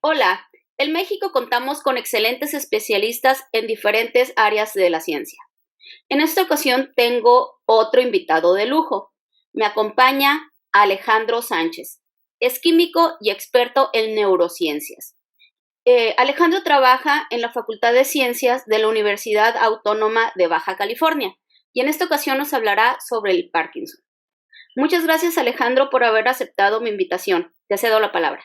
Hola, en México contamos con excelentes especialistas en diferentes áreas de la ciencia. En esta ocasión tengo otro invitado de lujo. Me acompaña Alejandro Sánchez. Es químico y experto en neurociencias. Alejandro trabaja en la Facultad de Ciencias de la Universidad Autónoma de Baja California y en esta ocasión nos hablará sobre el Parkinson. Muchas gracias, Alejandro, por haber aceptado mi invitación. Te cedo la palabra.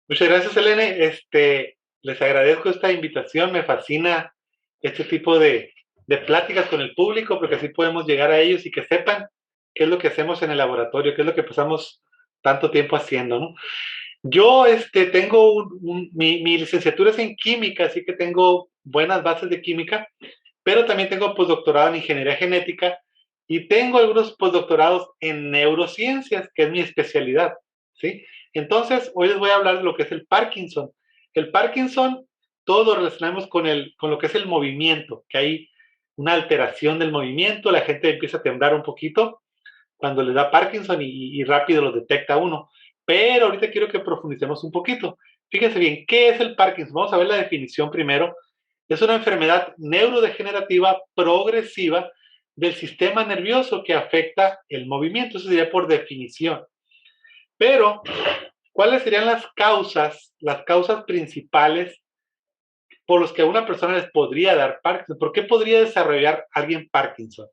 Muchas gracias, Elene. Les agradezco esta invitación. Me fascina este tipo de pláticas con el público porque así podemos llegar a ellos y que sepan qué es lo que hacemos en el laboratorio, qué es lo que pasamos tanto tiempo haciendo, ¿no? Yo tengo mi licenciatura es en química, así que tengo buenas bases de química, pero también tengo postdoctorado en ingeniería genética y tengo algunos postdoctorados en neurociencias, que es mi especialidad, ¿sí? Entonces, hoy les voy a hablar de lo que es el Parkinson. El Parkinson, todo lo relacionamos con lo que es el movimiento, que hay una alteración del movimiento, la gente empieza a temblar un poquito cuando le da Parkinson y rápido lo detecta uno. Pero ahorita quiero que profundicemos un poquito. Fíjense bien, ¿qué es el Parkinson? Vamos a ver la definición primero. Es una enfermedad neurodegenerativa progresiva del sistema nervioso que afecta el movimiento. Eso sería por definición. Pero, ¿cuáles serían las causas principales por las que a una persona les podría dar Parkinson? ¿Por qué podría desarrollar alguien Parkinson?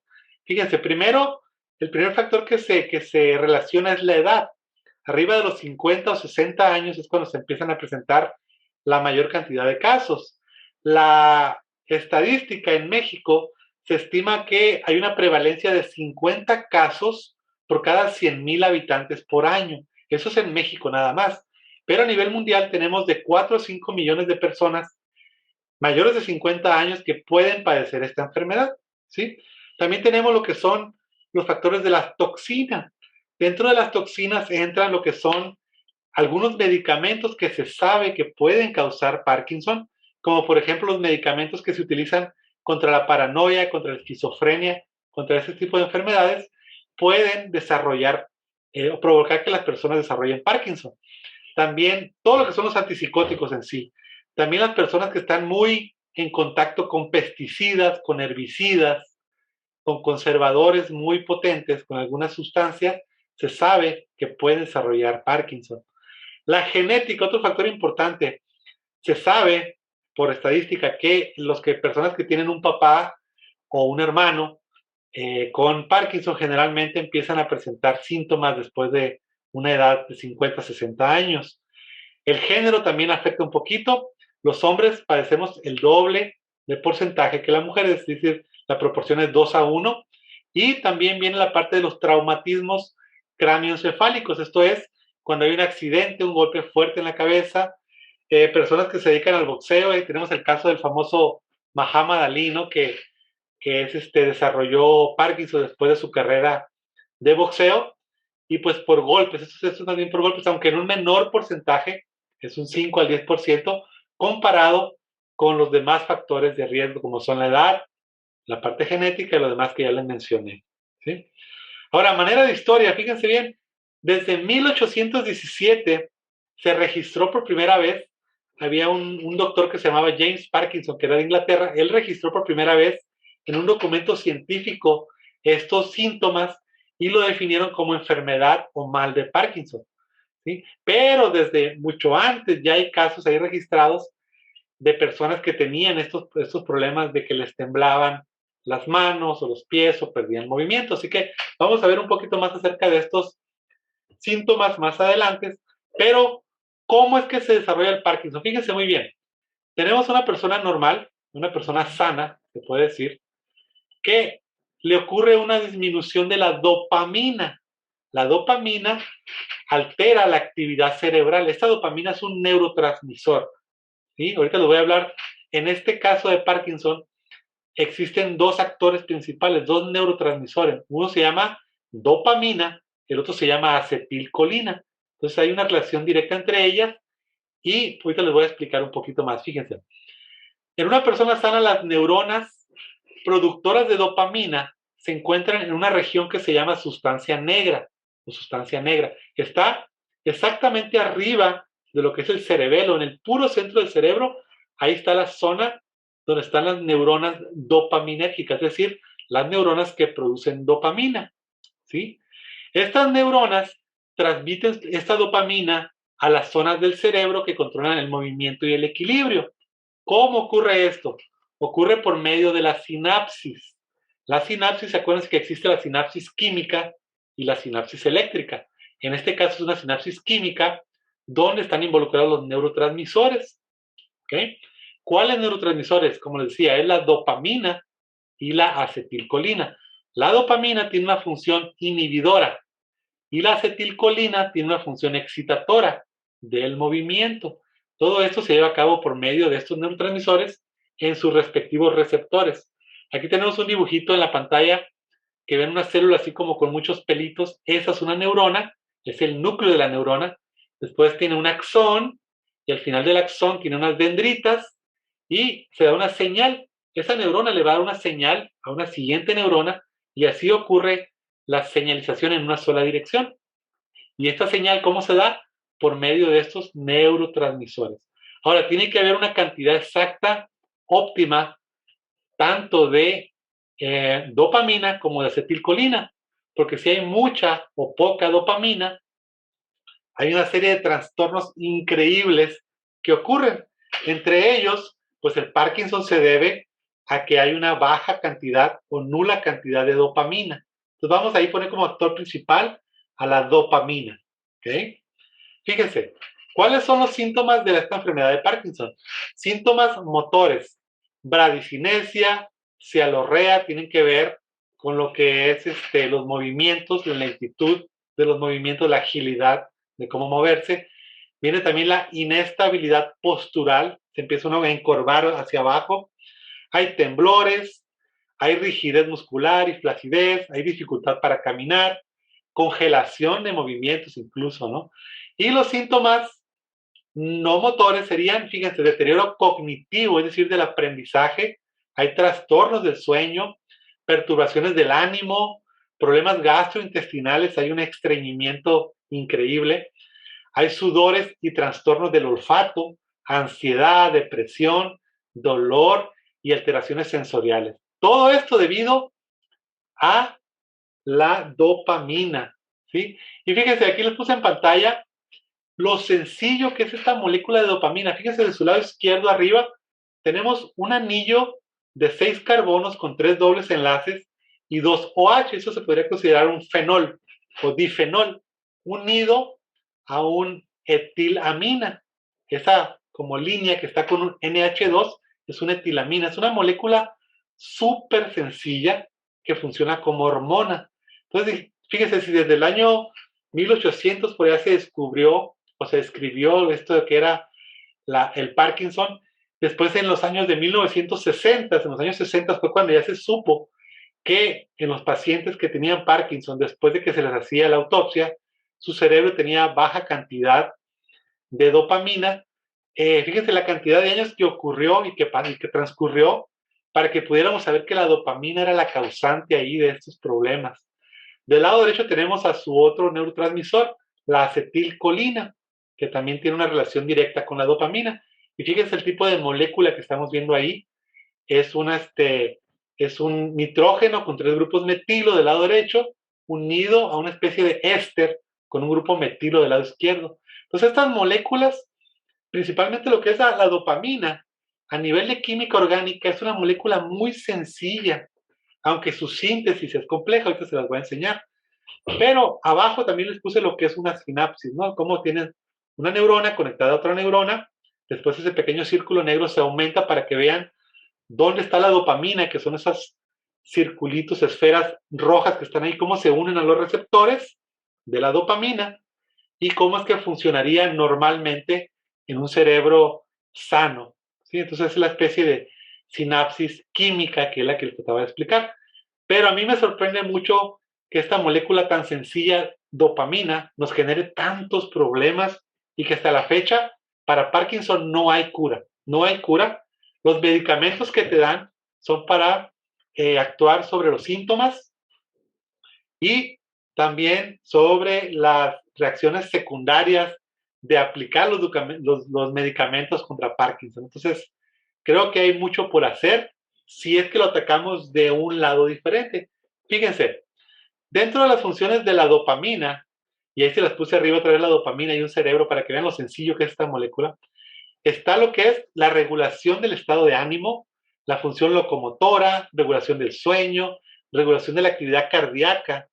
Fíjense, primero, el primer factor que se relaciona es la edad. Arriba de los 50 o 60 años es cuando se empiezan a presentar la mayor cantidad de casos. La estadística en México se estima que hay una prevalencia de 50 casos por cada 100,000 habitantes por año. Eso es en México nada más. Pero a nivel mundial tenemos de 4 a 5 millones de personas mayores de 50 años que pueden padecer esta enfermedad, ¿sí? También tenemos lo que son los factores de las toxinas. Dentro de las toxinas entran lo que son algunos medicamentos que se sabe que pueden causar Parkinson, como por ejemplo los medicamentos que se utilizan contra la paranoia, contra la esquizofrenia, contra ese tipo de enfermedades, pueden desarrollar o provocar que las personas desarrollen Parkinson. También todo lo que son los antipsicóticos en sí. También las personas que están muy en contacto con pesticidas, con herbicidas, con conservadores muy potentes, con algunas sustancias, se sabe que pueden desarrollar Parkinson. La genética, otro factor importante, se sabe por estadística que personas que tienen un papá o un hermano con Parkinson generalmente empiezan a presentar síntomas después de una edad de 50, 60 años. El género también afecta un poquito. Los hombres padecemos el doble de porcentaje que las mujeres, es decir, la proporción es 2 a 1. Y también viene la parte de los traumatismos cráneoencefálicos, esto es, cuando hay un accidente, un golpe fuerte en la cabeza, personas que se dedican al boxeo, y tenemos el caso del famoso Muhammad Ali, ¿no? Desarrolló Parkinson después de su carrera de boxeo, y pues por golpes, esto es más bien por golpes, aunque en un menor porcentaje, es un 5 al 10%, comparado con los demás factores de riesgo, como son la edad, la parte genética y lo demás que ya les mencioné, ¿sí? Ahora, a manera de historia, fíjense bien, desde 1817 se registró por primera vez, había un doctor que se llamaba James Parkinson, que era de Inglaterra, él registró por primera vez en un documento científico estos síntomas y lo definieron como enfermedad o mal de Parkinson, ¿sí? Pero desde mucho antes ya hay casos ahí registrados de personas que tenían estos problemas de que les temblaban las manos o los pies o perdían movimiento. Así que vamos a ver un poquito más acerca de estos síntomas más adelante. Pero, ¿cómo es que se desarrolla el Parkinson? Fíjense muy bien. Tenemos una persona normal, una persona sana, se puede decir, que le ocurre una disminución de la dopamina. La dopamina altera la actividad cerebral. Esta dopamina es un neurotransmisor. ¿Sí? Ahorita les voy a hablar. En este caso de Parkinson, existen dos actores principales, dos neurotransmisores. Uno se llama dopamina, el otro se llama acetilcolina. Entonces hay una relación directa entre ellas y ahorita les voy a explicar un poquito más. Fíjense. En una persona sana, las neuronas productoras de dopamina se encuentran en una región que se llama sustancia negra o sustancia negra, que está exactamente arriba de lo que es el cerebelo, en el puro centro del cerebro, ahí está la zona donde están las neuronas dopaminérgicas, es decir, las neuronas que producen dopamina, ¿sí? Estas neuronas transmiten esta dopamina a las zonas del cerebro que controlan el movimiento y el equilibrio. ¿Cómo ocurre esto? Ocurre por medio de la sinapsis. La sinapsis, ¿se acuerdan que existe la sinapsis química y la sinapsis eléctrica? En este caso es una sinapsis química donde están involucrados los neurotransmisores. ¿Okay? ¿Cuáles neurotransmisores? Como les decía, es la dopamina y la acetilcolina. La dopamina tiene una función inhibidora y la acetilcolina tiene una función excitatora del movimiento. Todo esto se lleva a cabo por medio de estos neurotransmisores en sus respectivos receptores. Aquí tenemos un dibujito en la pantalla que ven una célula así como con muchos pelitos. Esa es una neurona, es el núcleo de la neurona. Después tiene un axón y al final del axón tiene unas dendritas y se da una señal. Esa neurona le va a dar una señal a una siguiente neurona y así ocurre la señalización en una sola dirección. Y esta señal, ¿cómo se da? Por medio de estos neurotransmisores. Ahora, tiene que haber una cantidad exacta, óptima, tanto de dopamina como de acetilcolina, porque si hay mucha o poca dopamina, hay una serie de trastornos increíbles que ocurren. Entre ellos, pues el Parkinson se debe a que hay una baja cantidad o nula cantidad de dopamina. Entonces vamos a ahí poner como actor principal a la dopamina. ¿Okay? Fíjense, ¿cuáles son los síntomas de esta enfermedad de Parkinson? Síntomas motores, bradicinesia, cialorrea, tienen que ver con lo que es los movimientos, la lentitud de los movimientos, la agilidad de cómo moverse. Viene también la inestabilidad postural, se empieza uno a encorvar hacia abajo. Hay temblores, hay rigidez muscular y flacidez, hay dificultad para caminar, congelación de movimientos incluso, ¿no? Y los síntomas no motores serían, fíjense, deterioro cognitivo, es decir, del aprendizaje, hay trastornos del sueño, perturbaciones del ánimo, problemas gastrointestinales, hay un estreñimiento increíble, hay sudores y trastornos del olfato, ansiedad, depresión, dolor y alteraciones sensoriales. Todo esto debido a la dopamina, ¿sí? Y fíjense, aquí les puse en pantalla lo sencillo que es esta molécula de dopamina. Fíjense de su lado izquierdo arriba, tenemos un anillo de 6 carbonos con 3 dobles enlaces y 2 OH. Eso se podría considerar un fenol o difenol, unido a un etilamina. Esa como línea que está con un NH2 es una etilamina. Es una molécula súper sencilla que funciona como hormona. Entonces, fíjense, si desde el año 1800 por allá se descubrió o se describió esto de que era el Parkinson, después en los años de 1960, en los años 60 fue cuando ya se supo que en los pacientes que tenían Parkinson, después de que se les hacía la autopsia, su cerebro tenía baja cantidad de dopamina. Fíjense la cantidad de años que ocurrió y que transcurrió para que pudiéramos saber que la dopamina era la causante ahí de estos problemas. Del lado derecho tenemos a su otro neurotransmisor, la acetilcolina, que también tiene una relación directa con la dopamina. Y fíjense el tipo de molécula que estamos viendo ahí. Es un nitrógeno con 3 grupos metilo del lado derecho, unido a una especie de éster con un grupo metilo del lado izquierdo. Entonces estas moléculas, principalmente lo que es la dopamina, a nivel de química orgánica, es una molécula muy sencilla, aunque su síntesis es compleja, ahorita se las voy a enseñar. Pero abajo también les puse lo que es una sinapsis, ¿no? Cómo tienen una neurona conectada a otra neurona, después ese pequeño círculo negro se aumenta para que vean dónde está la dopamina, que son esas circulitos, esferas rojas que están ahí, cómo se unen a los receptores de la dopamina y cómo es que funcionaría normalmente en un cerebro sano, ¿sí? Entonces es la especie de sinapsis química que es la que les trataba de explicar. Pero a mí me sorprende mucho que esta molécula tan sencilla, dopamina, nos genere tantos problemas y que hasta la fecha para Parkinson no hay cura. No hay cura. Los medicamentos que te dan son para actuar sobre los síntomas y también sobre las reacciones secundarias de aplicar los medicamentos contra Parkinson. Entonces, creo que hay mucho por hacer si es que lo atacamos de un lado diferente. Fíjense, dentro de las funciones de la dopamina, y ahí se las puse arriba otra vez la dopamina y un cerebro para que vean lo sencillo que es esta molécula, está lo que es la regulación del estado de ánimo, la función locomotora, regulación del sueño, regulación de la actividad cardíaca,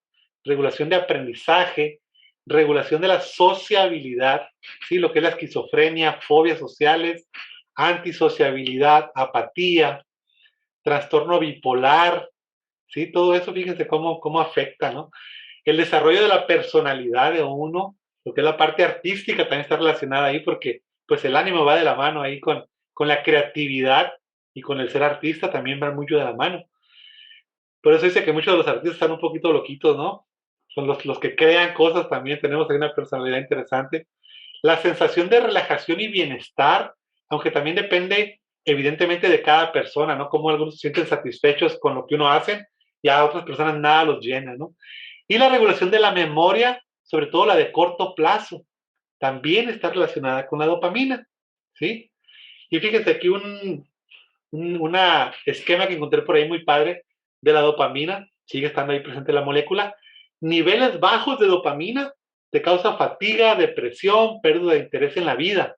regulación de aprendizaje, regulación de la sociabilidad, ¿sí? Lo que es la esquizofrenia, fobias sociales, antisociabilidad, apatía, trastorno bipolar, ¿sí? Todo eso, fíjense cómo afecta, ¿no? El desarrollo de la personalidad de uno, lo que es la parte artística también está relacionada ahí porque pues el ánimo va de la mano ahí con la creatividad y con el ser artista también van mucho de la mano. Por eso dice que muchos de los artistas están un poquito loquitos, ¿no? Son los que crean cosas también, tenemos ahí una personalidad interesante. La sensación de relajación y bienestar, aunque también depende evidentemente de cada persona, ¿no? Como algunos se sienten satisfechos con lo que uno hace y a otras personas nada los llena, ¿no? Y la regulación de la memoria, sobre todo la de corto plazo, también está relacionada con la dopamina, ¿sí? Y fíjense aquí una esquema que encontré por ahí muy padre de la dopamina, sigue estando ahí presente la molécula. Niveles bajos de dopamina te causa fatiga, depresión, pérdida de interés en la vida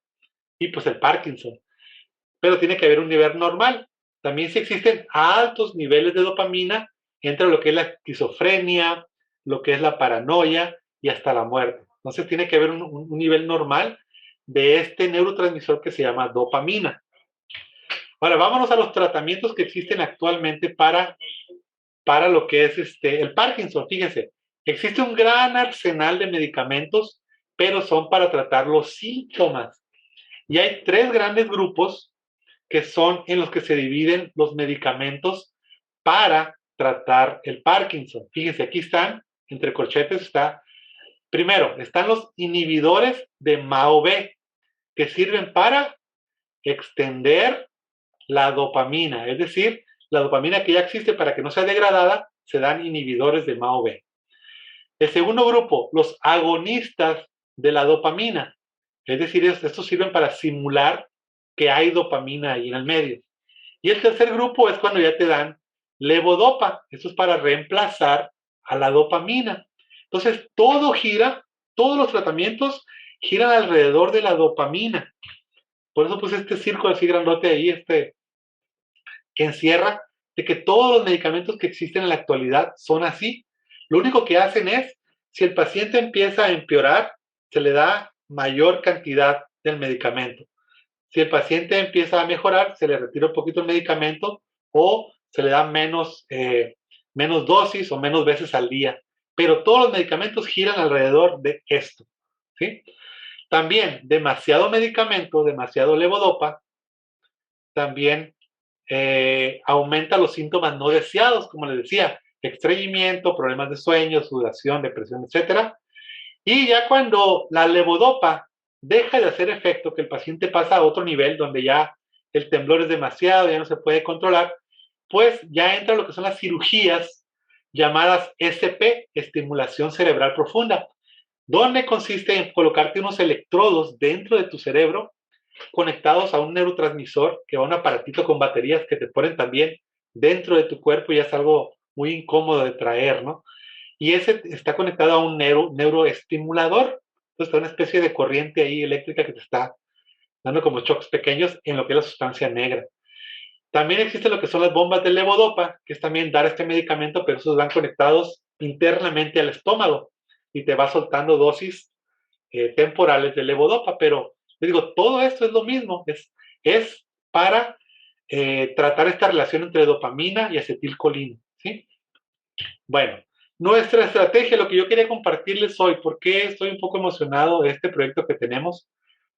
y pues el Parkinson. Pero tiene que haber un nivel normal. También si existen altos niveles de dopamina, entra lo que es la esquizofrenia, lo que es la paranoia y hasta la muerte. Entonces tiene que haber un nivel normal de este neurotransmisor que se llama dopamina. Ahora, vámonos a los tratamientos que existen actualmente para lo que es el Parkinson. Fíjense, existe un gran arsenal de medicamentos, pero son para tratar los síntomas. Y hay tres grandes grupos que son en los que se dividen los medicamentos para tratar el Parkinson. Fíjense, aquí están, entre corchetes está, primero, están los inhibidores de MAO-B, que sirven para extender la dopamina, es decir, la dopamina que ya existe para que no sea degradada, se dan inhibidores de MAO-B. El segundo grupo, los agonistas de la dopamina, es decir, estos sirven para simular que hay dopamina ahí en el medio. Y el tercer grupo es cuando ya te dan levodopa, esto es para reemplazar a la dopamina. Entonces, todos los tratamientos giran alrededor de la dopamina. Por eso puse este círculo así grandote ahí, que encierra de que todos los medicamentos que existen en la actualidad son así. Lo único que hacen es, si el paciente empieza a empeorar, se le da mayor cantidad del medicamento. Si el paciente empieza a mejorar, se le retira un poquito el medicamento o se le da menos dosis o menos veces al día. Pero todos los medicamentos giran alrededor de esto, ¿sí? También demasiado medicamento, demasiado levodopa, también aumenta los síntomas no deseados, como les decía, estreñimiento, problemas de sueño, sudoración, depresión, etc. Y ya cuando la levodopa deja de hacer efecto, que el paciente pasa a otro nivel donde ya el temblor es demasiado, ya no se puede controlar, pues ya entra lo que son las cirugías llamadas SP, estimulación cerebral profunda, donde consiste en colocarte unos electrodos dentro de tu cerebro conectados a un neurotransmisor que va a un aparatito con baterías que te ponen también dentro de tu cuerpo y es algo muy incómodo de traer, ¿no? Y ese está conectado a un neuroestimulador. Entonces está una especie de corriente ahí eléctrica que te está dando como shocks pequeños en lo que es la sustancia negra. También existe lo que son las bombas de levodopa, que es también dar este medicamento, pero esos van conectados internamente al estómago y te va soltando dosis temporales de levodopa, pero les digo, todo esto es lo mismo, es para tratar esta relación entre dopamina y acetilcolina, ¿sí? Bueno, nuestra estrategia, lo que yo quería compartirles hoy, ¿por qué estoy un poco emocionado de este proyecto que tenemos?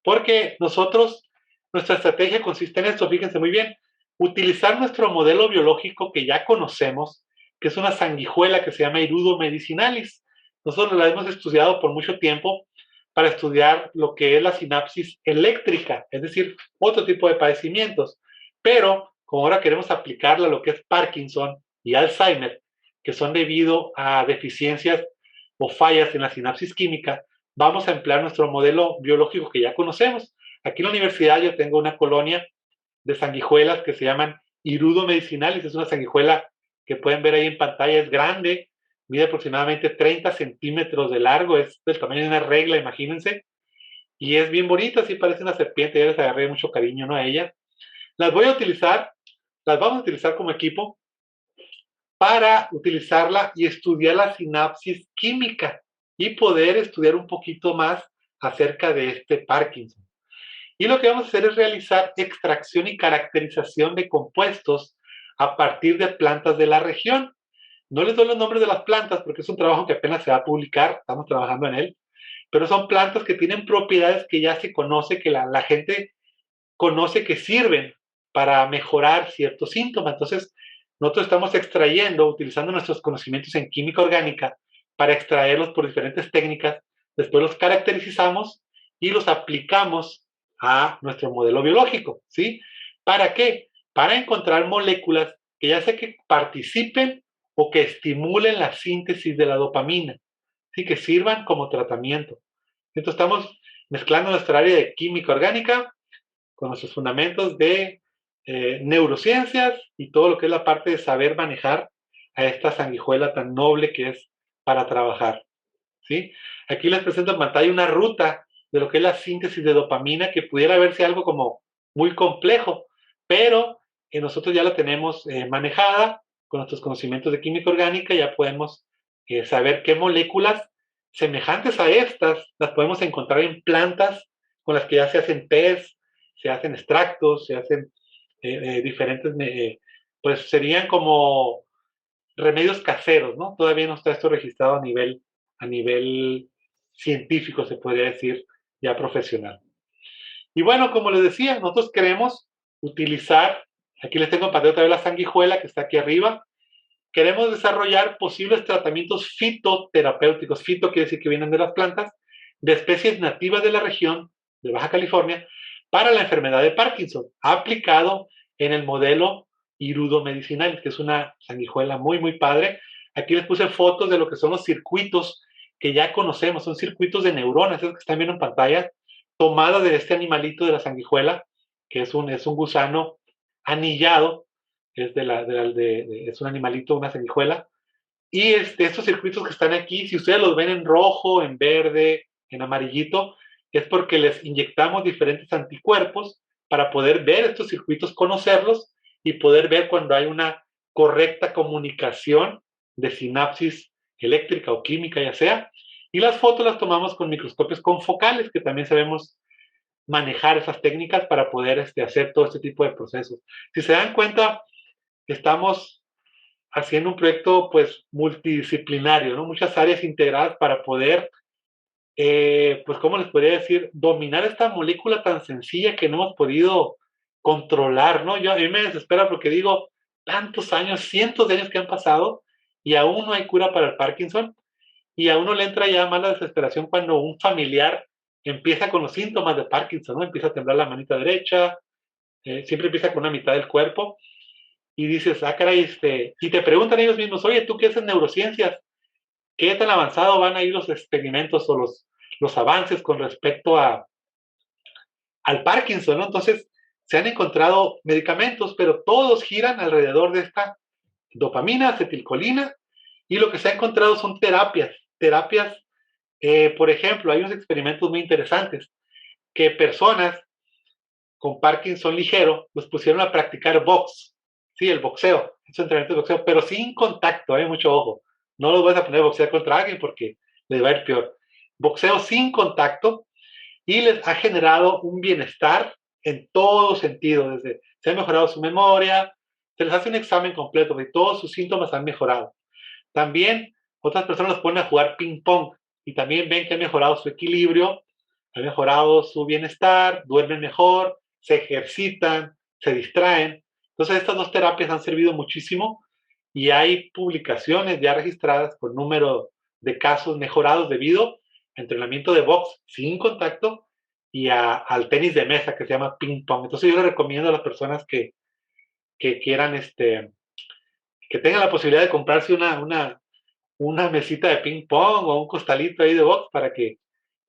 Porque nuestra estrategia consiste en esto, fíjense muy bien, utilizar nuestro modelo biológico que ya conocemos, que es una sanguijuela que se llama Irudo medicinalis. Nosotros la hemos estudiado por mucho tiempo para estudiar lo que es la sinapsis eléctrica, es decir, otro tipo de padecimientos. Pero como ahora queremos aplicarla a lo que es Parkinson y Alzheimer, que son debido a deficiencias o fallas en la sinapsis química, vamos a emplear nuestro modelo biológico que ya conocemos. Aquí en la universidad yo tengo una colonia de sanguijuelas que se llaman Hirudo medicinalis. Es una sanguijuela que pueden ver ahí en pantalla, es grande, mide aproximadamente 30 centímetros de largo, es del tamaño de una regla, imagínense, y es bien bonita, así parece una serpiente, ya les agarré mucho cariño, ¿no? A ella. Las voy a utilizar, las vamos a utilizar como equipo para utilizarla y estudiar la sinapsis química y poder estudiar un poquito más acerca de este Parkinson. Y lo que vamos a hacer es realizar extracción y caracterización de compuestos a partir de plantas de la región. No les doy los nombres de las plantas porque es un trabajo que apenas se va a publicar, estamos trabajando en él, pero son plantas que tienen propiedades que ya se conoce, que la gente conoce que sirven para mejorar ciertos síntomas. Entonces, nosotros estamos extrayendo, utilizando nuestros conocimientos en química orgánica para extraerlos por diferentes técnicas, después los caracterizamos y los aplicamos a nuestro modelo biológico, ¿sí? ¿Para qué? Para encontrar moléculas que ya sea que participen o que estimulen la síntesis de la dopamina, ¿sí? Que sirvan como tratamiento. Entonces estamos mezclando nuestra área de química orgánica con nuestros fundamentos de neurociencias y todo lo que es la parte de saber manejar a esta sanguijuela tan noble que es para trabajar, ¿sí? Aquí les presento en pantalla una ruta de lo que es la síntesis de dopamina, que pudiera verse algo como muy complejo, pero nosotros ya la tenemos manejada con nuestros conocimientos de química orgánica. Ya podemos saber qué moléculas semejantes a estas las podemos encontrar en plantas con las que ya se hacen test, se hacen extractos, se hacen diferentes, pues serían como remedios caseros, ¿no? Todavía no está esto registrado a nivel científico, se podría decir, ya profesional. Y bueno, como les decía, nosotros queremos utilizar, aquí les tengo en pantalla otra vez la sanguijuela que está aquí arriba. Queremos desarrollar posibles tratamientos fitoterapéuticos. Fito quiere decir que vienen de las plantas, de especies nativas de la región de Baja California, para la enfermedad de Parkinson, aplicado en el modelo Hirudo medicinal, que es una sanguijuela muy, muy padre. Aquí les puse fotos de lo que son los circuitos que ya conocemos, son circuitos de neuronas, esos que están viendo en pantalla, tomada de este animalito de la sanguijuela, que es un gusano anillado, es un animalito, una sanguijuela. Y estos circuitos que están aquí, si ustedes los ven en rojo, en verde, en amarillito, es porque les inyectamos diferentes anticuerpos para poder ver estos circuitos, conocerlos y poder ver cuando hay una correcta comunicación de sinapsis eléctrica o química, ya sea. Y las fotos las tomamos con microscopios confocales, que también sabemos manejar esas técnicas para poder hacer todo este tipo de procesos. Si se dan cuenta, estamos haciendo un proyecto pues multidisciplinario, ¿no? Muchas áreas integradas para poder, pues, ¿cómo les podría decir? Dominar esta molécula tan sencilla que no hemos podido controlar, ¿no? A mí me desespera porque digo, tantos años, cientos de años que han pasado y aún no hay cura para el Parkinson, y a uno le entra ya más la desesperación cuando un familiar empieza con los síntomas de Parkinson, ¿no? Empieza a temblar la manita derecha, siempre empieza con una mitad del cuerpo, y dices, ah, caray, y te preguntan ellos mismos, oye, ¿tú qué haces en neurociencias? ¿Qué tan avanzado van a ir los experimentos o los avances con respecto al Parkinson, ¿no? Entonces, se han encontrado medicamentos, pero todos giran alrededor de esta dopamina, acetilcolina, y lo que se ha encontrado son terapias, por ejemplo, hay unos experimentos muy interesantes, que personas con Parkinson ligero los pusieron a practicar box, sí, el boxeo, es un entrenamiento de boxeo, pero sin contacto, mucho ojo, no los vas a poner a boxear contra alguien porque les va a ir peor. Boxeo sin contacto, y les ha generado un bienestar en todo sentido, desde se ha mejorado su memoria, se les hace un examen completo y todos sus síntomas han mejorado. También otras personas los ponen a jugar ping pong y también ven que ha mejorado su equilibrio, ha mejorado su bienestar, duermen mejor, se ejercitan, se distraen. Entonces estas dos terapias han servido muchísimo y hay publicaciones ya registradas con número de casos mejorados debido a entrenamiento de box sin contacto y al tenis de mesa que se llama ping pong. Entonces yo le recomiendo a las personas que quieran, que tengan la posibilidad de comprarse una mesita de ping pong o un costalito ahí de box para que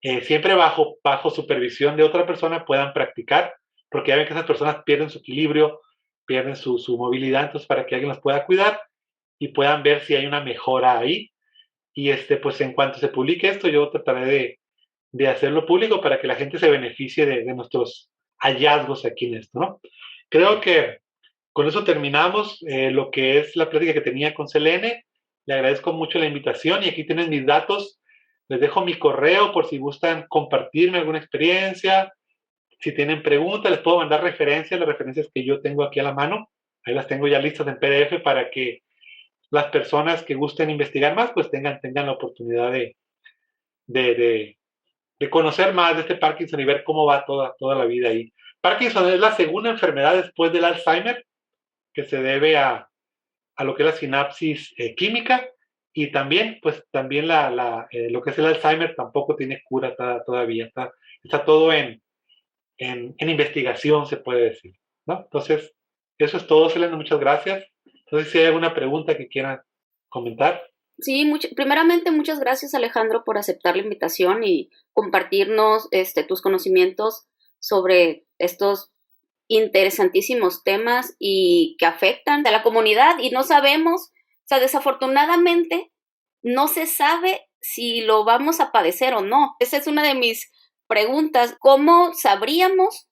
siempre bajo supervisión de otra persona puedan practicar, porque ya ven que esas personas pierden su equilibrio, pierden su movilidad, entonces para que alguien las pueda cuidar y puedan ver si hay una mejora ahí. Y pues en cuanto se publique esto, yo trataré de hacerlo público para que la gente se beneficie de nuestros hallazgos aquí en esto, ¿no? Creo que con eso terminamos lo que es la plática que tenía con Selene. Le agradezco mucho la invitación y aquí tienen mis datos. Les dejo mi correo por si gustan compartirme alguna experiencia. Si tienen preguntas, les puedo mandar referencias, las referencias que yo tengo aquí a la mano. Ahí las tengo ya listas en PDF para que las personas que gusten investigar más, pues tengan la oportunidad de, de, de conocer más de este Parkinson y ver cómo va toda la vida ahí. Parkinson es la segunda enfermedad después del Alzheimer que se debe a lo que es la sinapsis química y también, pues también lo que es el Alzheimer tampoco tiene cura todavía, está todo en investigación, se puede decir, ¿no? Entonces, eso es todo, Selena, muchas gracias. Entonces, si hay alguna pregunta que quieran comentar. Sí, primeramente muchas gracias Alejandro por aceptar la invitación y compartirnos tus conocimientos sobre estos interesantísimos temas y que afectan a la comunidad y no sabemos, o sea, desafortunadamente no se sabe si lo vamos a padecer o no. Esa es una de mis preguntas. ¿Cómo sabríamos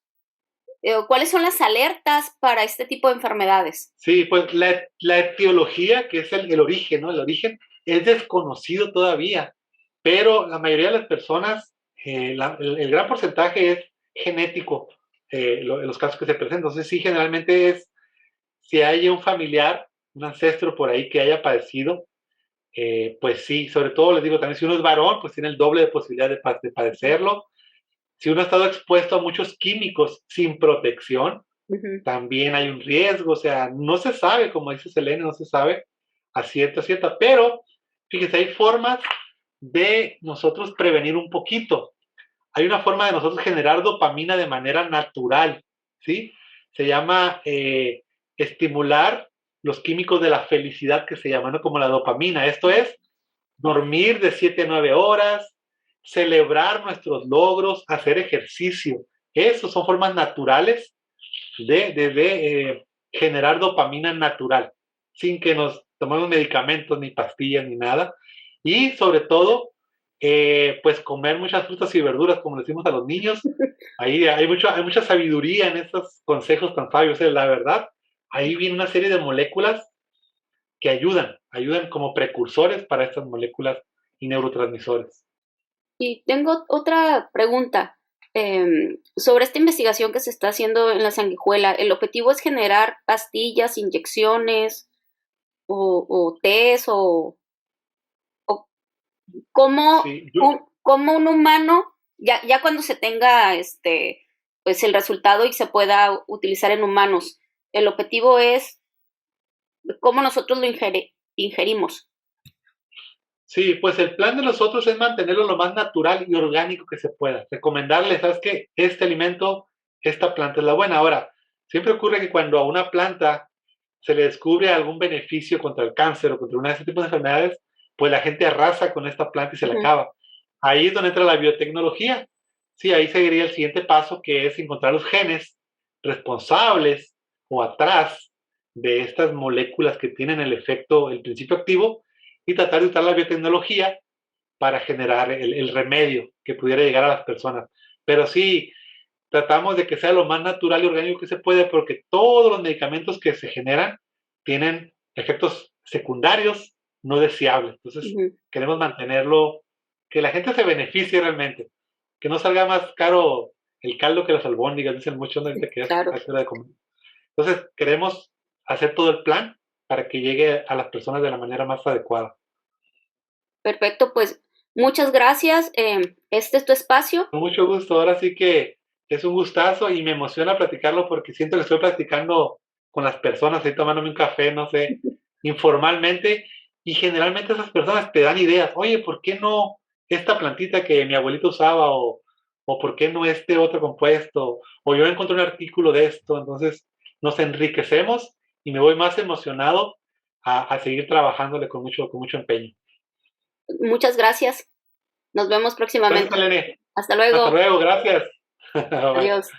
cuáles son las alertas para este tipo de enfermedades? Sí, pues la etiología, que es el origen, ¿no? El origen es desconocido todavía, pero la mayoría de las personas, el gran porcentaje es genético, en los casos que se presentan. Entonces, sí, generalmente es si hay un familiar, un ancestro por ahí que haya padecido, pues sí, sobre todo les digo también, si uno es varón, pues tiene el doble de posibilidad de padecerlo. Si uno ha estado expuesto a muchos químicos sin protección, también hay un riesgo, o sea, no se sabe, como dice Selene, no se sabe a cierta, pero fíjese, hay formas de nosotros prevenir un poquito. Hay una forma de nosotros generar dopamina de manera natural, ¿sí? Se llama estimular los químicos de la felicidad que se llaman, ¿no? Como la dopamina. Esto es dormir de 7 a 9 horas, celebrar nuestros logros, hacer ejercicio. Esas son formas naturales de generar dopamina natural, sin que nos tomemos medicamentos, ni pastillas, ni nada. Y sobre todo, pues comer muchas frutas y verduras, como le decimos a los niños. Ahí hay mucha sabiduría en estos consejos tan sabios, la verdad. Ahí viene una serie de moléculas que ayudan como precursores para estas moléculas y neurotransmisores. Y tengo otra pregunta sobre esta investigación que se está haciendo en la sanguijuela. ¿El objetivo es generar pastillas, inyecciones o test o cómo, Sí, cómo un humano, ya cuando se tenga pues el resultado y se pueda utilizar en humanos, el objetivo es cómo nosotros lo ingerimos? sí, pues el plan de nosotros es mantenerlo lo más natural y orgánico que se pueda. Recomendarles, ¿sabes qué? Este alimento, esta planta es la buena. Ahora, siempre ocurre que cuando a una planta se le descubre algún beneficio contra el cáncer o contra una de ese tipo de enfermedades, pues la gente arrasa con esta planta y se la acaba. Ahí es donde entra la biotecnología. Sí, ahí seguiría el siguiente paso, que es encontrar los genes responsables o atrás de estas moléculas que tienen el efecto, el principio activo, y tratar de usar la biotecnología para generar el remedio que pudiera llegar a las personas. Pero sí, tratamos de que sea lo más natural y orgánico que se puede, porque todos los medicamentos que se generan tienen efectos secundarios no deseables. Entonces, queremos mantenerlo, que la gente se beneficie realmente, que no salga más caro el caldo que las albóndigas, dicen muchos ahorita que es Claro. hora de comer. Entonces, queremos hacer todo el plan para que llegue a las personas de la manera más adecuada. Perfecto, pues muchas gracias. Este es tu espacio. Con mucho gusto, ahora sí que es un gustazo y me emociona platicarlo porque siento que estoy platicando con las personas, ahí tomándome un café, no sé, informalmente, y generalmente esas personas te dan ideas, oye, ¿por qué no esta plantita que mi abuelito usaba o por qué no este otro compuesto? O yo encontré un artículo de esto, entonces nos enriquecemos y me voy más emocionado a seguir trabajándole con mucho empeño. Muchas gracias. Nos vemos Gracias, próximamente. Elene. Hasta luego. Hasta luego, gracias. Bye. Adiós.